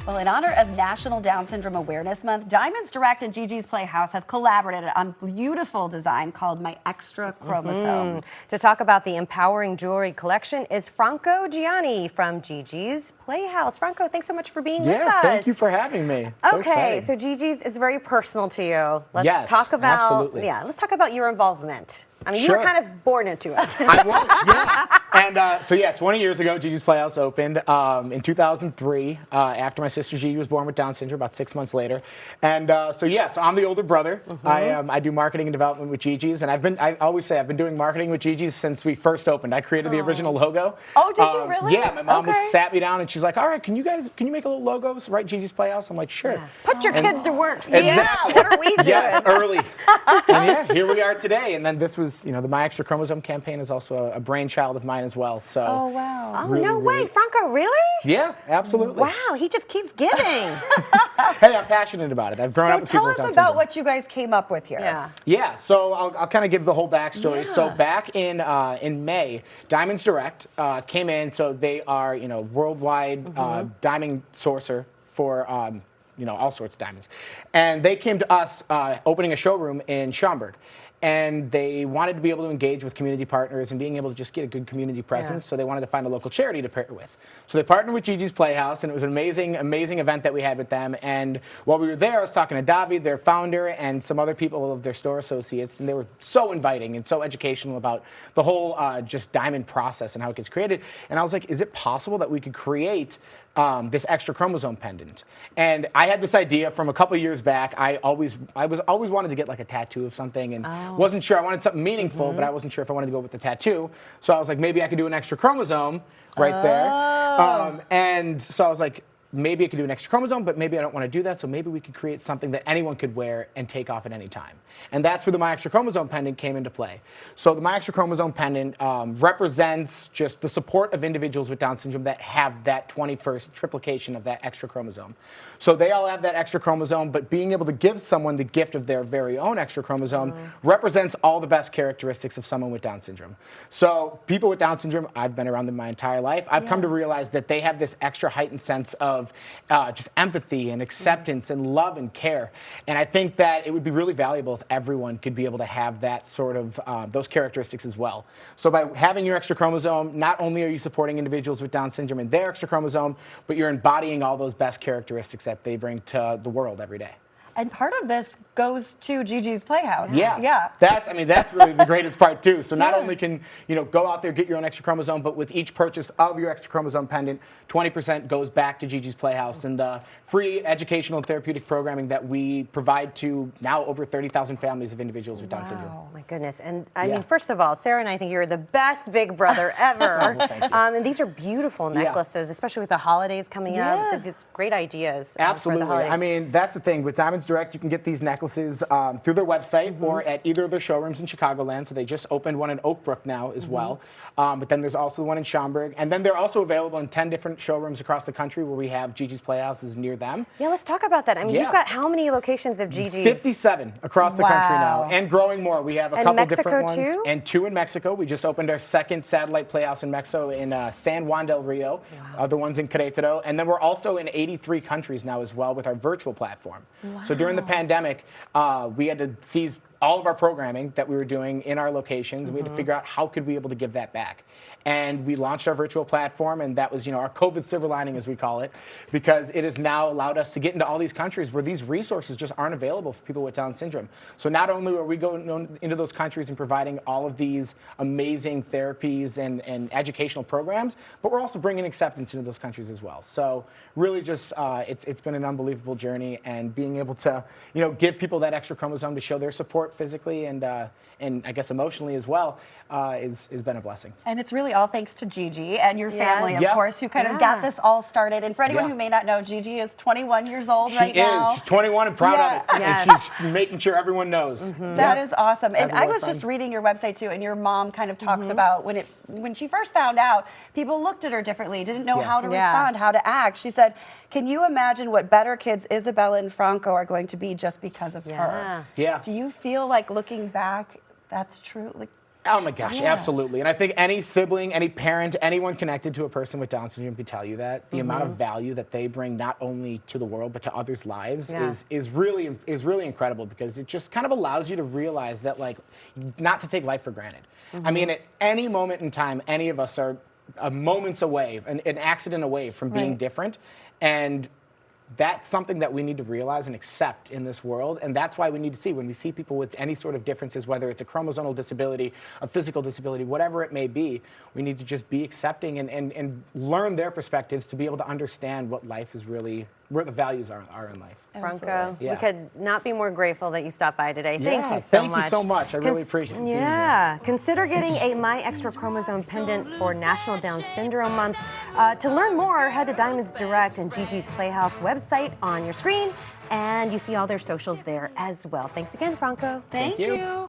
Well, in honor of National Down Syndrome Awareness Month, Diamonds Direct and Gigi's Playhouse have collaborated on a beautiful design called My Extra Chromosome. To talk about the empowering jewelry collection is Franco Gianni from Gigi's Playhouse. Franco, thanks so much for being with us. Yeah, thank you for having me. Okay, so Gigi's is very personal to you. Yes, talk about absolutely. let's talk about your involvement. I mean, you Sure. were kind of born into it. I was, yeah. And 20 years ago, Gigi's Playhouse opened in 2003 after my sister Gigi was born with Down syndrome, about 6 months later. And so I'm the older brother. I do marketing and development with Gigi's, and I always say I've been doing marketing with Gigi's since we first opened. I created the original logo. Oh, did you really? Yeah, my mom just sat me down and she's like, all right, can you make a little logo, write Gigi's Playhouse? I'm like, sure. Yeah. Put your kids to work. Exactly. Yeah, what are we doing? Yes, early. And here we are today. And then this was, the My Extra Chromosome campaign is also a brainchild of mine as well. So. Oh, wow. Oh, no way. Franco, really? Yeah, absolutely. Wow, he just keeps giving. Hey, I'm passionate about it. I've grown up with people with tell Down us about syndrome. what you guys came up with here. Yeah, so I'll kind of give the whole backstory. Yeah. So back in May, Diamonds Direct came in. So they are, worldwide diamond sourcer for, all sorts of diamonds. And they came to us opening a showroom in Schaumburg. And they wanted to be able to engage with community partners and being able to just get a good community presence. So they wanted to find a local charity to pair with. So they partnered with Gigi's Playhouse, and it was an amazing, amazing event that we had with them. And while we were there, I was talking to David, their founder, and some other people of their store associates, and they were so inviting and so educational about the whole just diamond process and how it gets created. And I was like, is it possible that we could create this extra chromosome pendant? And I had this idea from a couple years back. I always wanted to get like a tattoo of something, and wasn't sure. I wanted something meaningful, but I wasn't sure if I wanted to go with the tattoo. So I was like, maybe I could do an extra chromosome right there. And so I was like, maybe I could do an extra chromosome, but maybe I don't want to do that. So maybe we could create something that anyone could wear and take off at any time. And that's where the My Extra Chromosome pendant came into play. So the My Extra Chromosome pendant represents just the support of individuals with Down syndrome that have that 21st triplication of that extra chromosome. So they all have that extra chromosome, but being able to give someone the gift of their very own extra chromosome represents all the best characteristics of someone with Down syndrome. So people with Down syndrome, I've been around them my entire life. I've come to realize that they have this extra heightened sense of just empathy and acceptance and love and care. And I think that it would be really valuable if everyone could be able to have that sort of, those characteristics as well. So by having your extra chromosome, not only are you supporting individuals with Down syndrome and their extra chromosome, but you're embodying all those best characteristics that they bring to the world every day. And part of this goes to Gigi's Playhouse. Yeah. That's really the greatest part too. So not only can go out there, get your own extra chromosome, but with each purchase of your extra chromosome pendant, 20% goes back to Gigi's Playhouse and the free educational and therapeutic programming that we provide to now over 30,000 families of individuals with Down syndrome. Oh my goodness. And I mean, first of all, Sarah and I think you're the best big brother ever. Thank you. And these are beautiful necklaces, especially with the holidays coming up. It's great ideas. Absolutely. I mean, that's the thing. With Diamonds Direct, you can get these necklaces through their website or at either of their showrooms in Chicagoland. So they just opened one in Oak Brook now as well. But then there's also one in Schaumburg. And then they're also available in 10 different showrooms across the country where we have Gigi's Playhouses near them. Yeah, let's talk about that. I mean, you've got how many locations of Gigi's? 57 across the country now, and growing more. We have a couple different ones. Too? And 2 in Mexico. We just opened our second satellite playhouse in Mexico in San Juan del Rio. Other ones in Querétaro. And then we're also in 83 countries now as well with our virtual platform. So during the pandemic, we had to cease all of our programming that we were doing in our locations. We had to figure out how could we be able to give that back. And we launched our virtual platform, and that was, our COVID silver lining, as we call it, because it has now allowed us to get into all these countries where these resources just aren't available for people with Down syndrome. So not only are we going into those countries and providing all of these amazing therapies and educational programs, but we're also bringing acceptance into those countries as well. So really just, it's been an unbelievable journey, and being able to, give people that extra chromosome to show their support physically and I guess emotionally as well, has been a blessing. And it's really all thanks to Gigi and your family, of course, who kind of got this all started. And for anyone who may not know, Gigi is 21 years old right now. She's 21 and proud of it. And she's making sure everyone knows. That is awesome. And I was just reading your website too, and your mom kind of talks about when she first found out, people looked at her differently, didn't know how to respond, how to act. She said, can you imagine what better kids Isabella and Franco are going to be just because of her? Yeah. Do you feel like looking back, that's true? Like, Oh my gosh, absolutely. And I think any sibling, any parent, anyone connected to a person with Down syndrome can tell you that the amount of value that they bring not only to the world but to others' lives is really incredible, because it just kind of allows you to realize that, like, not to take life for granted. I mean, at any moment in time, any of us are moments away, an accident away from being different, and that's something that we need to realize and accept in this world. And that's why we need to see, when we see people with any sort of differences, whether it's a chromosomal disability, a physical disability, whatever it may be, we need to just be accepting and learn their perspectives to be able to understand what life is really, where the values are in life. Franco, Yeah. we could not be more grateful that you stopped by today. Thank you so much. Thank you so much. I really appreciate it. Yeah. Consider getting a My Extra Chromosome pendant for National Down Syndrome Month. To learn more, head to Diamonds Direct and Gigi's Playhouse website on your screen, and you see all their socials there as well. Thanks again, Franco. Thank you.